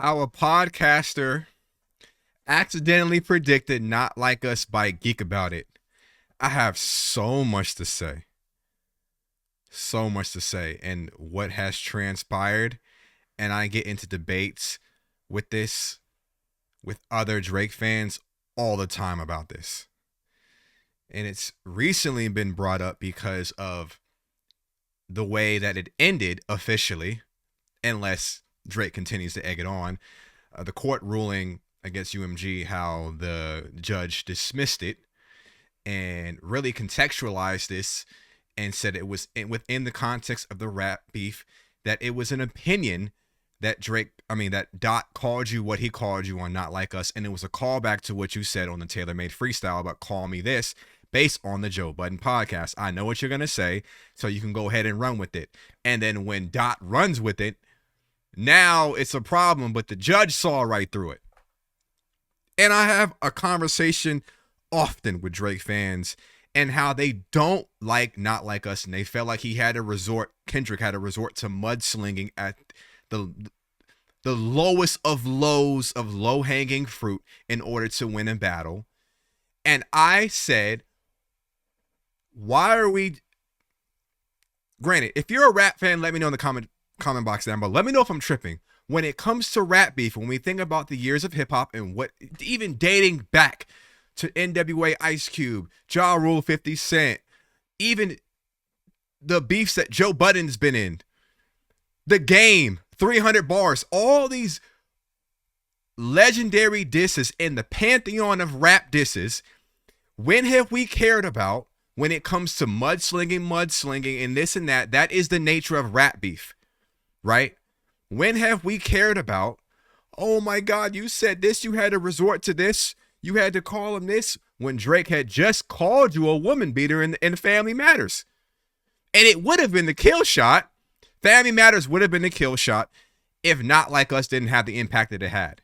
How a podcaster accidentally predicted Not Like Us by Geek About It. I have so much to say. So much to say. And what has transpired. And I get into debates with this, with other Drake fans all the time about this. And it's recently been brought up because of the way that it ended officially, unless Drake continues to egg it on. The court ruling against UMG, how the judge dismissed it and really contextualized this and said it was within the context of the rap beef, that it was an opinion that that Dot called you what he called you on Not Like Us, and it was a callback to what you said on the Taylor Made freestyle about Call Me This, based on the Joe Budden podcast. I know what you're going to say, so you can go ahead and run with it. And then when Dot runs with it, now it's a problem, but the judge saw right through it. And I have a conversation often with Drake fans and how they don't like Not Like Us, and they felt like Kendrick had a resort to mudslinging at the lowest of lows of low-hanging fruit in order to win a battle. And I said, why are we... Granted, if you're a rap fan, let me know in the comment box down below. Let me know if I'm tripping. When it comes to rap beef, when we think about the years of hip-hop and what, even dating back to NWA, Ice Cube, Ja Rule, 50 Cent, even the beefs that Joe Budden's been in, The Game, 300 Bars, all these legendary disses in the pantheon of rap disses, when have we cared about when it comes to mudslinging, and this and that? That is the nature of rap beef, right? When have we cared about, oh my God, you said this, you had to resort to this, you had to call him this, when Drake had just called you a woman beater in Family Matters? And it would have been the kill shot. Family Matters would have been the kill shot if Not Like Us didn't have the impact that it had.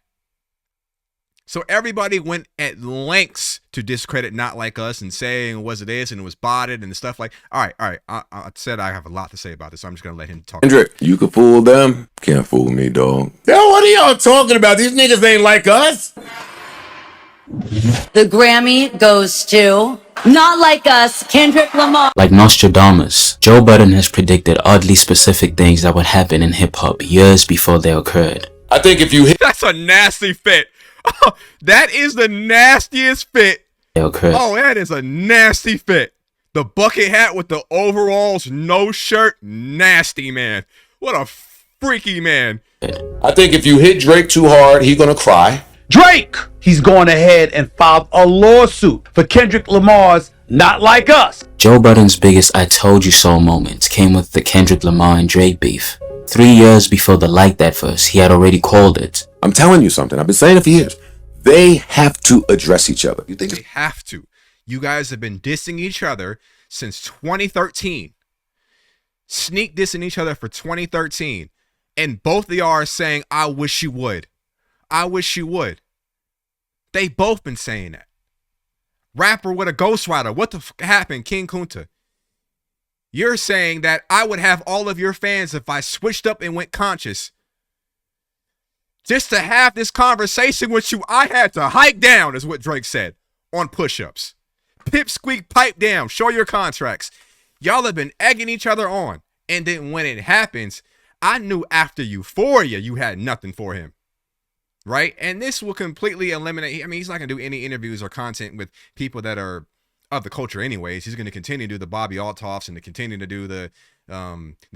So everybody went at lengths to discredit Not Like Us and saying it was this and it was botted and stuff like. All right. I said I have a lot to say about this, so I'm just gonna let him talk. Kendrick, you can fool them, can't fool me, dog. Yo, what are y'all talking about? These niggas ain't like us. The Grammy goes to Not Like Us, Kendrick Lamar. Like Nostradamus, Joe Budden has predicted oddly specific things that would happen in hip-hop years before they occurred. I think if you hit... That's a nasty fit. That is the nastiest fit. They occurred. Oh, that is a nasty fit. The bucket hat with the overalls, no shirt, nasty, man. What a freaky man. I think if you hit Drake too hard, he gonna cry. Drake, he's going ahead and filed a lawsuit for Kendrick Lamar's Not Like Us. Joe Budden's biggest I told you so moments came with the Kendrick Lamar and Drake beef. 3 years before the Like That verse, he had already called it. I'm telling you something. I've been saying it for years. They have to address each other. You think they have to? You guys have been dissing each other since 2013. Sneak dissing each other for 2013. And both of y'all are saying, I wish you would. I wish you would. They both been saying that. Rapper with a ghostwriter. What the fuck happened, King Kunta? You're saying that I would have all of your fans if I switched up and went conscious. Just to have this conversation with you, I had to hike down, is what Drake said, on push-ups. Pipsqueak, pipe down, show your contracts. Y'all have been egging each other on. And then when it happens, I knew after Euphoria you had nothing for him. Right? And this will completely eliminate, I mean, he's not going to do any interviews or content with people that are of the culture anyways. He's going to continue to do the Bobby Altoffs and to continue to do the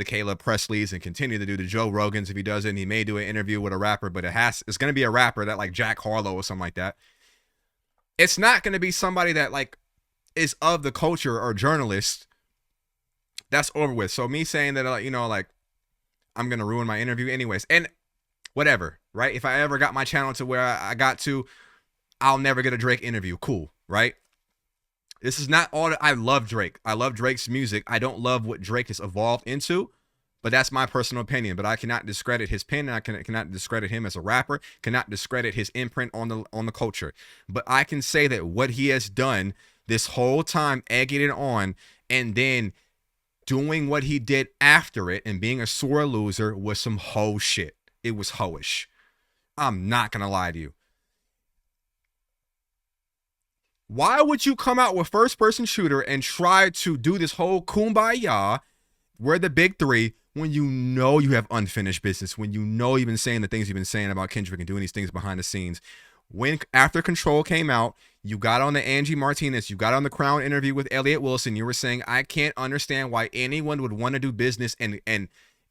Caleb Presleys and continue to do the Joe Rogans if he does it. And he may do an interview with a rapper, but it's going to be a rapper that like Jack Harlow or something like that. It's not going to be somebody that like is of the culture or journalist. That's over with. So me saying that, like, you know, like I'm going to ruin my interview anyways. And whatever, right? If I ever got my channel to where I got to, I'll never get a Drake interview. Cool, right? This is not all. I love Drake. I love Drake's music. I don't love what Drake has evolved into, but that's my personal opinion. But I cannot discredit his pen, and I cannot discredit him as a rapper. Cannot discredit his imprint on the culture. But I can say that what he has done this whole time, egging it on, and then doing what he did after it, and being a sore loser, was some hoe shit. It was hoish. I'm not going to lie to you. Why would you come out with first-person shooter and try to do this whole kumbaya, we're the big three, when you know you have unfinished business, when you know you've been saying the things you've been saying about Kendrick and doing these things behind the scenes? When after Control came out, you got on the Angie Martinez, you got on the Crown interview with Elliot Wilson, you were saying, I can't understand why anyone would want to do business and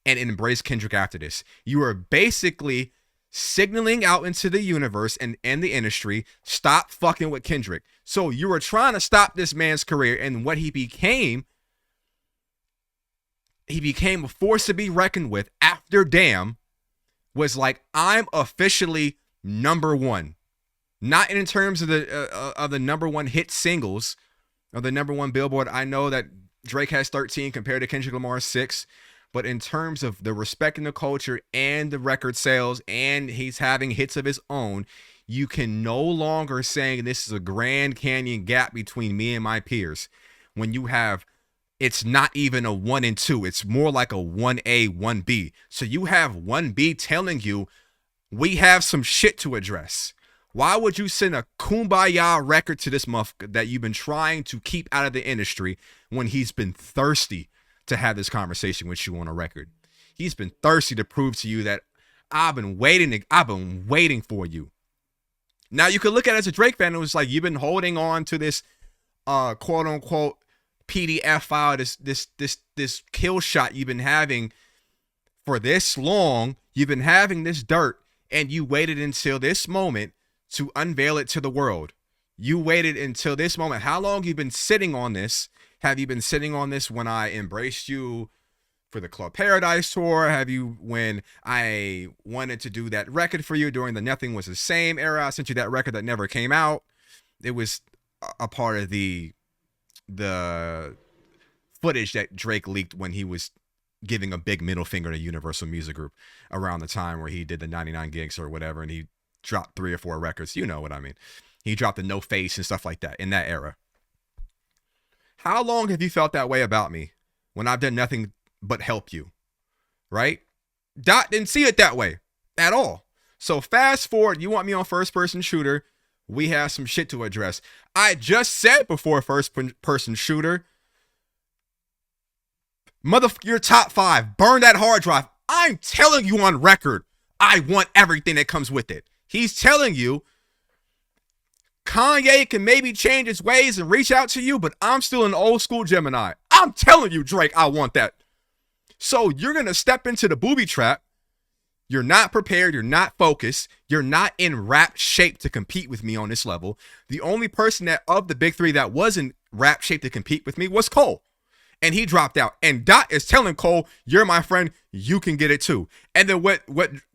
embrace Kendrick after this. You were basically signaling out into the universe and the industry, stop fucking with Kendrick. So you were trying to stop this man's career, and what he became a force to be reckoned with after Damn was like, I'm officially number one. Not in terms of the number one hit singles or the number one Billboard. I know that Drake has 13 compared to Kendrick Lamar's 6, but in terms of the respect in the culture and the record sales, and he's having hits of his own, you can no longer say this is a Grand Canyon gap between me and my peers. When you have, it's not even a 1 and 2, it's more like a 1A, 1B. So you have 1B telling you we have some shit to address. Why would you send a kumbaya record to this motherfucker that you've been trying to keep out of the industry when he's been thirsty to have this conversation with you on a record? He's been thirsty to prove to you that I've been waiting for you. Now you could look at it as a Drake fan, it was like, you've been holding on to this quote unquote PDF file, this kill shot you've been having for this long. You've been having this dirt, and you waited until this moment to unveil it to the world. You waited until this moment. How long have you been sitting on this? Have you been sitting on this when I embraced you for the Club Paradise tour? Have you, when I wanted to do that record for you during the Nothing Was the Same era, I sent you that record that never came out. It was a part of the footage that Drake leaked when he was giving a big middle finger to Universal Music Group around the time where he did the 99 gigs or whatever, and he dropped 3 or 4 records. You know what I mean? He dropped the No Face and stuff like that in that era. How long have you felt that way about me when I've done nothing but help you? Right? Dot didn't see it that way at all. So fast forward, you want me on first person shooter, we have some shit to address. I just said before first person shooter, your top 5, burn that hard drive. I'm telling you on record, I want everything that comes with it. He's telling you Kanye can maybe change his ways and reach out to you, but I'm still an old school Gemini. I'm telling you, Drake, I want that. So you're going to step into the booby trap. You're not prepared. You're not focused. You're not in rap shape to compete with me on this level. The only person that of the big 3 that was in rap shape to compete with me was Cole. And he dropped out. And Dot is telling Cole, you're my friend, you can get it too. And then what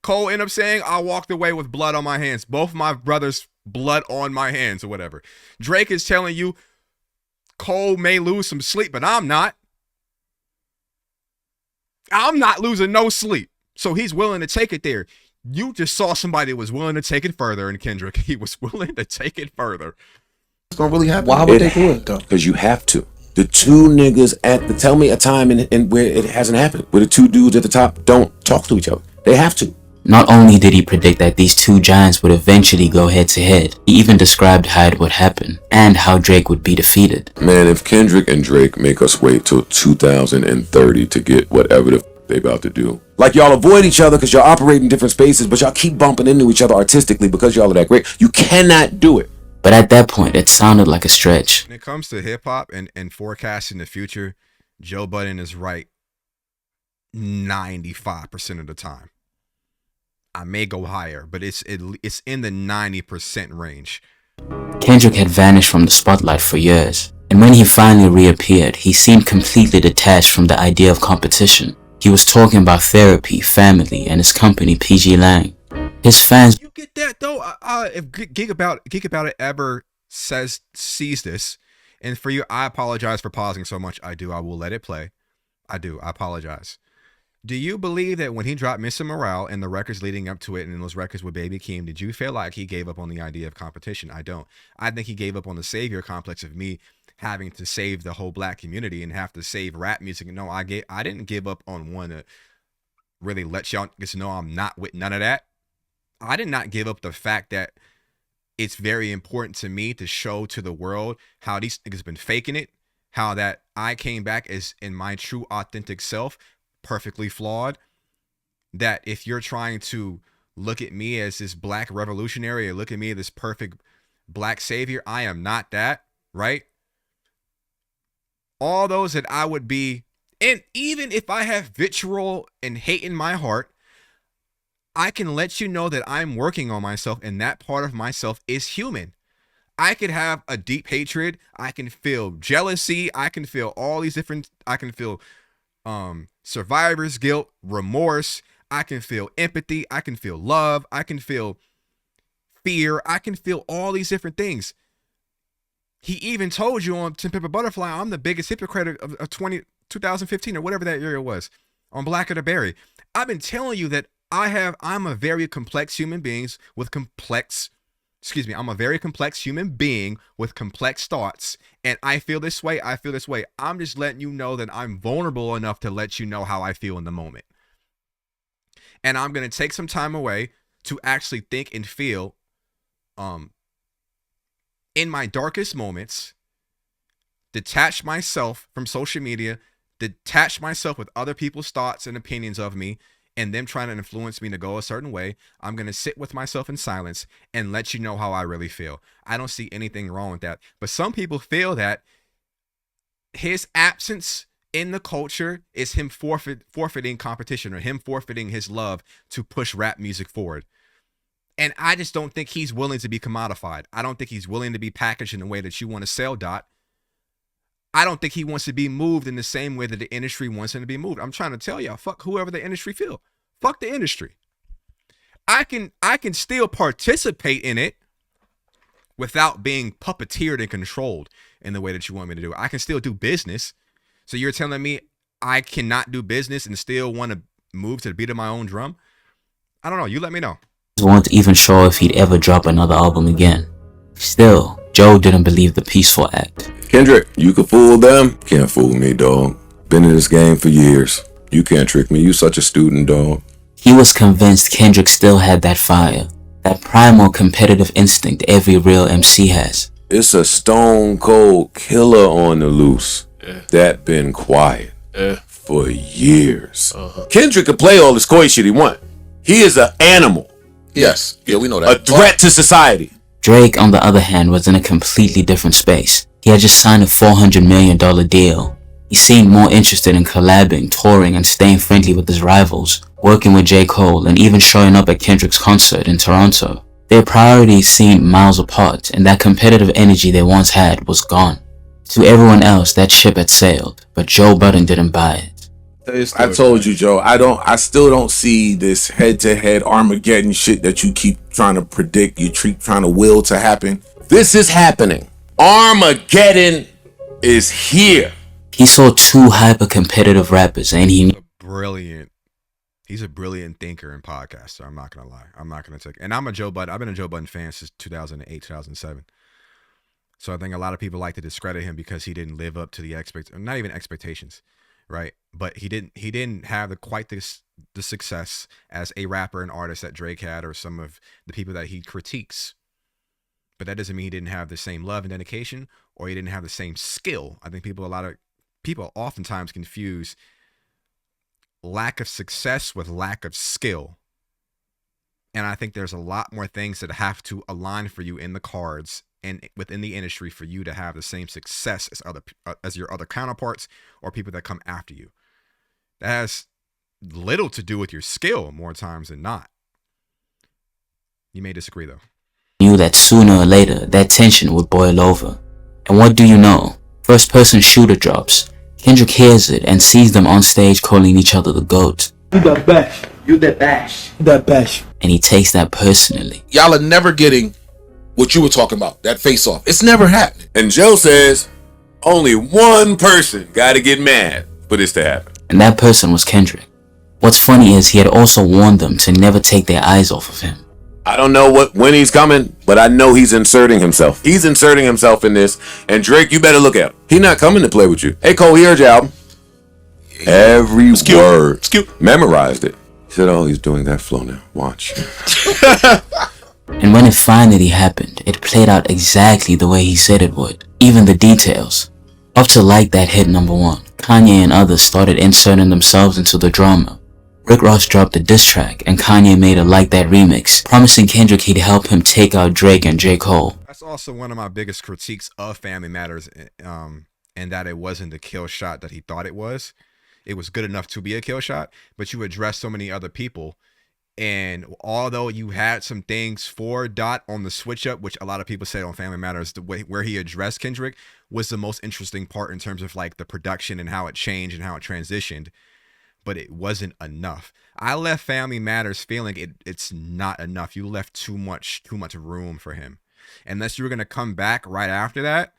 Cole ended up saying, I walked away with blood on my hands. Both my brothers' blood on my hands or whatever. Drake is telling you, Cole may lose some sleep, but I'm not. I'm not losing no sleep. So he's willing to take it there. You just saw somebody that was willing to take it further in Kendrick. He was willing to take it further. It's gonna really happen. Why would they do it though? Because you have to. The 2 niggas tell me a time in where it hasn't happened, where the 2 dudes at the top don't talk to each other. They have to. Not only did he predict that these 2 giants would eventually go head to head, he even described how it would happen and how Drake would be defeated. Man, if Kendrick and Drake make us wait till 2030 to get whatever they about to do. Like y'all avoid each other because y'all operate in different spaces, but y'all keep bumping into each other artistically because y'all are that great. You cannot do it. But at that point, it sounded like a stretch. When it comes to hip hop and forecasting the future, Joe Budden is right 95% of the time. I may go higher, but it's in the 90% range. Kendrick had vanished from the spotlight for years, and when he finally reappeared, he seemed completely detached from the idea of competition. He was talking about therapy, family, and his company, PG Lang. His fans... You get that, though? If Geek About It ever sees this, and for you, I apologize for pausing so much. I will let it play. I apologize. Do you believe that when he dropped Mr. Morale and the records leading up to it and those records with Baby Keem, did you feel like he gave up on the idea of competition? I don't. I think he gave up on the savior complex of me having to save the whole black community and have to save rap music. No, I didn't give up on one to really let y'all get to know I'm not with none of that. I did not give up the fact that it's very important to me to show to the world how these niggas been faking it, how that I came back as in my true authentic self, perfectly flawed. That if you're trying to look at me as this black revolutionary or look at me as this perfect black savior, I am not that, right? All those that I would be, and even if I have vitriol and hate in my heart, I can let you know that I'm working on myself, and that part of myself is human. I could have a deep hatred. I can feel jealousy. I can feel all these different, I can feel survivor's guilt, remorse. I can feel empathy. I can feel love. I can feel fear. I can feel all these different things. He even told you on Tim Pepper Butterfly, I'm the biggest hypocrite of 2015 or whatever that year was on Black of the Berry. I've been telling you that I'm a very complex human being with complex thoughts, and I feel this way. I'm just letting you know that I'm vulnerable enough to let you know how I feel in the moment. And I'm going to take some time away to actually think and feel in my darkest moments, detach myself from social media, detach myself with other people's thoughts and opinions of me, and them trying to influence me to go a certain way. I'm going to sit with myself in silence and let you know how I really feel. I don't see anything wrong with that. But some people feel that his absence in the culture is him forfeiting competition or him forfeiting his love to push rap music forward. And I just don't think he's willing to be commodified. I don't think he's willing to be packaged in the way that you want to sell, Dot. I don't think he wants to be moved in the same way that the industry wants him to be moved. I'm trying to tell y'all, fuck whoever the industry feel. Fuck the industry. I can still participate in it without being puppeteered and controlled in the way that you want me to do. I can still do business. So you're telling me I cannot do business and still want to move to the beat of my own drum? I don't know. You let me know. Weren't even sure if he'd ever drop another album again. Still, Joe didn't believe the peaceful act. Kendrick, you can fool them. Can't fool me, dog. Been in this game for years. You can't trick me. You such a student, dog. He was convinced Kendrick still had that fire, that primal competitive instinct every real MC has. It's a stone cold killer on the loose. That been quiet for years. Kendrick can play all this coy shit he want. He is an animal. Yes. Yeah, we know that. A threat to society. Drake, on the other hand, was in a completely different space. He had just signed a $400 million deal. He seemed more interested in collabing, touring, and staying friendly with his rivals, working with J. Cole, and even showing up at Kendrick's concert in Toronto. Their priorities seemed miles apart, and that competitive energy they once had was gone. To everyone else, that ship had sailed, but Joe Budden didn't buy it. I told you, Joe, I still don't see this head-to-head Armageddon shit that you keep trying to predict, you keep trying to will to happen. This is happening. Armageddon is here. He saw two hyper-competitive rappers, and he knew He's a brilliant thinker and podcaster. I'm not gonna lie. I'm not gonna take. And I'm a Joe Budden. I've been a Joe Budden fan since 2008, 2007. So I think a lot of people like to discredit him because he didn't live up to the not even expectations, right? But he didn't have the success as a rapper and artist that Drake had or some of the people that he critiques. But that doesn't mean he didn't have the same love and dedication or he didn't have the same skill. I think a lot of people oftentimes confuse lack of success with lack of skill. And I think there's a lot more things that have to align for you in the cards and within the industry for you to have the same success as your other counterparts or people that come after you. That has little to do with your skill more times than not. You may disagree though. Knew that sooner or later that tension would boil over. And what do you know? First person shooter drops. Kendrick hears it and sees them on stage calling each other the GOAT. You that bash. You that bash. That bash. And he takes that personally. Y'all are never getting what you were talking about, that face off. It's never happening. And Joe says only one person got to get mad for this to happen. And that person was Kendrick. What's funny is he had also warned them to never take their eyes off of him. I don't know when he's coming, but I know he's inserting himself. He's inserting himself in this. And Drake, you better look at him. He's not coming to play with you. Hey, Cole, here's your album. Every word. Memorized it. He said, oh, he's doing that flow now. Watch. And when it finally happened, it played out exactly the way he said it would. Even the details. Up to like that hit number 1, Kanye and others started inserting themselves into the drama. Rick Ross dropped a diss track and Kanye made a Like That remix, promising Kendrick he'd help him take out Drake and J. Cole. That's also one of my biggest critiques of Family Matters, and that it wasn't the kill shot that he thought it was. It was good enough to be a kill shot, but you addressed so many other people. And although you had some things for Dot on the switch up, which a lot of people said on Family Matters, the way where he addressed Kendrick was the most interesting part in terms of like the production and how it changed and how it transitioned, but it wasn't enough. I left Family Matters feeling it's not enough. You left too much room for him, unless you were gonna come back right after that.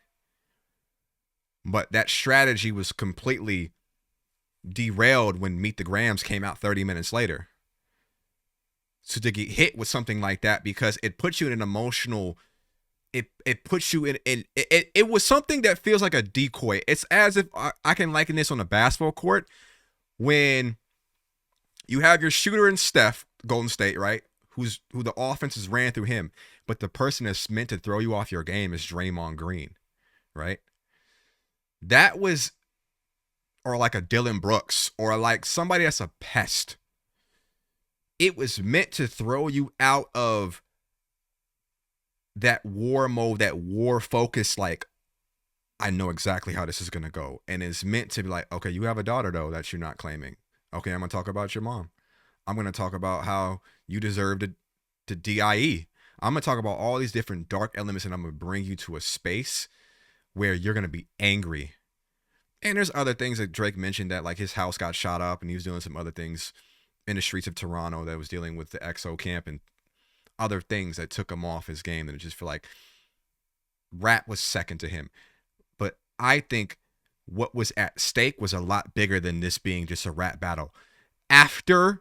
But that strategy was completely derailed when Meet the Grams came out 30 minutes later. So to get hit with something like that, because it puts you in an emotional, it puts you in it was something that feels like a decoy. It's as if I can liken this on a basketball court when you have your shooter in Steph, Golden State, right? Who the offenses ran through him, but the person that's meant to throw you off your game is Draymond Green, right? That was, or like a Dylan Brooks, or like somebody that's a pest. It was meant to throw you out of that war mode, that war focus, like, I know exactly how this is going to go. And it's meant to be like, okay, you have a daughter, though, that you're not claiming. Okay, I'm going to talk about your mom. I'm going to talk about how you deserve to DIE. I'm going to talk about all these different dark elements, and I'm going to bring you to a space where you're going to be angry. And there's other things that Drake mentioned, that like his house got shot up and he was doing some other things in the streets of Toronto that was dealing with the XO camp and other things that took him off his game. And I just feel like rap was second to him. But I think what was at stake was a lot bigger than this being just a rap battle. After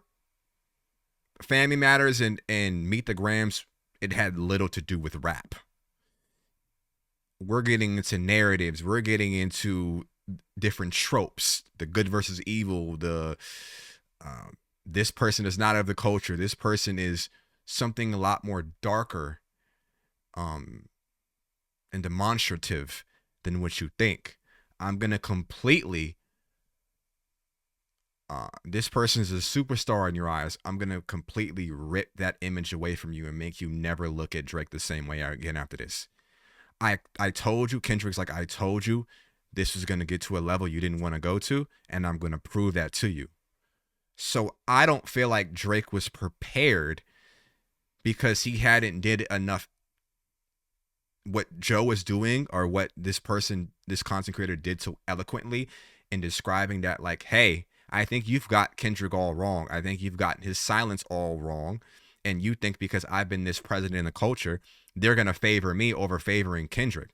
Family Matters and Meet the Grams, it had little to do with rap. We're getting into narratives. We're getting into different tropes, the good versus evil, the this person is not of the culture, this person is something a lot more darker and demonstrative than what you think. I'm gonna completely this person is a superstar in your eyes. I'm gonna completely rip that image away from you and make you never look at Drake the same way again after this. I told you, Kendrick's like, I told you this was going to get to a level you didn't want to go to, and I'm going to prove that to you. So I don't feel like Drake was prepared because he hadn't did enough what Joe was doing, or what this person, this content creator, did so eloquently in describing that, like, hey, I think you've got Kendrick all wrong. I think you've got his silence all wrong. And you think because I've been this president in the culture, they're going to favor me over favoring Kendrick.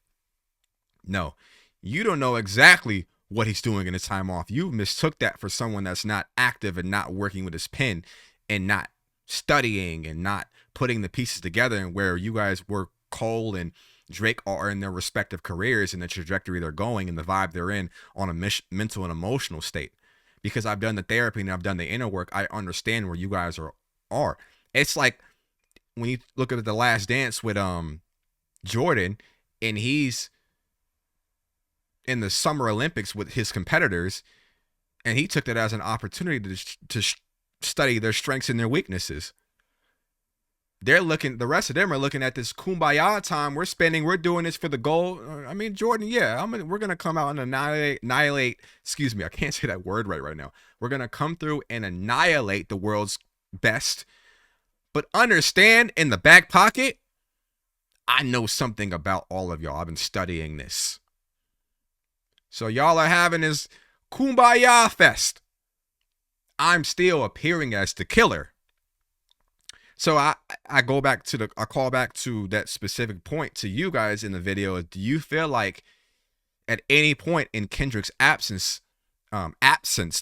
No. You don't know exactly what he's doing in his time off. You mistook that for someone that's not active and not working with his pen and not studying and not putting the pieces together, and where you guys were, Cole and Drake, are in their respective careers and the trajectory they're going and the vibe they're in on a mental and emotional state. Because I've done the therapy and I've done the inner work, I understand where you guys are. It's like when you look at The Last Dance with Jordan, and he's in the Summer Olympics with his competitors, and he took that as an opportunity to study their strengths and their weaknesses. The rest of them are looking at this kumbaya time we're doing this for the goal. I mean, Jordan, yeah, we're going to come out and annihilate, excuse me, I can't say that word right now. We're going to come through and annihilate the world's best. But understand, in the back pocket, I know something about all of y'all. I've been studying this. So y'all are having this kumbaya fest. I'm still appearing as the killer. So I call back to that specific point to you guys in the video. Do you feel like at any point in Kendrick's absence,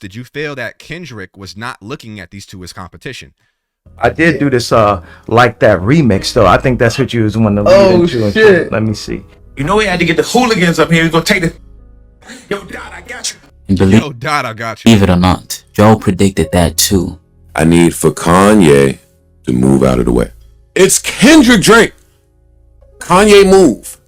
did you feel that Kendrick was not looking at these two as competition? I did do this Like That remix though. I think that's what you was wanting to lead into. Shit. Let me see. You know, we had to get the hooligans up here. We're gonna take the Yo, Dot, I got you. And believe it or not, Joe predicted that too. I need for Kanye to move out of the way. It's Kendrick Drake. Kanye move.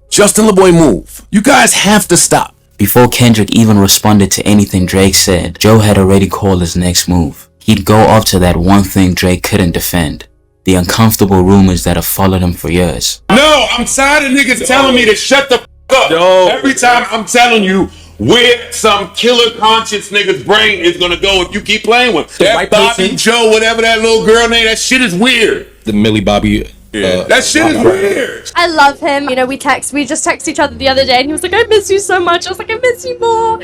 Justin LeBoy move. You guys have to stop. Before Kendrick even responded to anything Drake said, Joe had already called his next move. He'd go after that one thing Drake couldn't defend. The uncomfortable rumors that have followed him for years. No, I'm tired of niggas telling me to shut the f up. Every time I'm telling you where some killer conscious nigga's brain is gonna go if you keep playing with that Bobby Joe, whatever that little girl name, that shit is weird. The Millie Bobby. That shit is weird. I love him. You know, we just texted each other the other day and he was like, I miss you so much. I was like, I miss you more.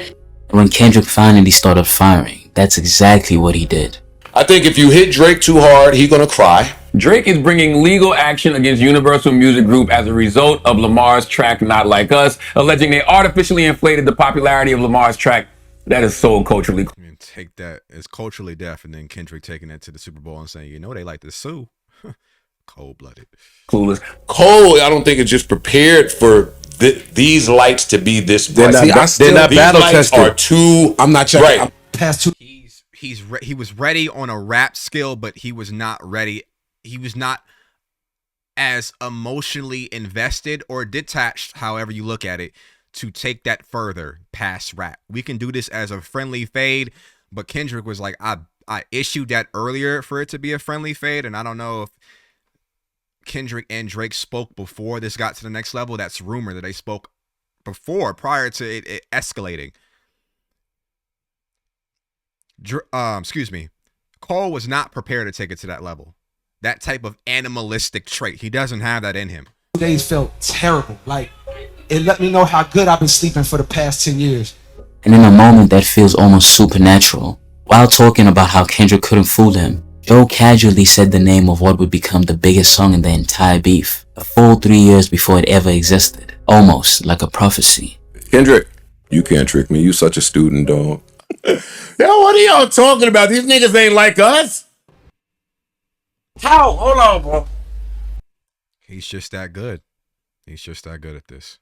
When Kendrick finally started firing, that's exactly what he did. I think if you hit Drake too hard, he gonna cry. Drake is bringing legal action against Universal Music Group as a result of Lamar's track Not Like Us, alleging they artificially inflated the popularity of Lamar's track. That is so culturally. I mean, take that as culturally deaf, and then Kendrick taking it to the Super Bowl and saying, you know, they like to sue. Cold-blooded. Clueless. Cole, I don't think it's just prepared for these lights to be this bright. They're not battle tested. Are too. I'm not checking. Right. I'm past two. He was ready on a rap skill, but he was not ready. He was not as emotionally invested or detached, however you look at it, to take that further past rap. We can do this as a friendly fade, but Kendrick was like, I issued that earlier for it to be a friendly fade, and I don't know if Kendrick and Drake spoke before this got to the next level. That's rumor that they spoke before, prior to it escalating. Excuse me. Cole was not prepared to take it to that level. That type of animalistic trait. He doesn't have that in him. Days felt terrible. Like, it let me know how good I've been sleeping for the past 10 years. And in a moment that feels almost supernatural, while talking about how Kendrick couldn't fool him, Joe casually said the name of what would become the biggest song in the entire beef, a full 3 years before it ever existed, almost like a prophecy. Kendrick, you can't trick me. You such a student, dog. Yo, what are y'all talking about? These niggas ain't like us. How? Hold on, bro. He's just that good. He's just that good at this.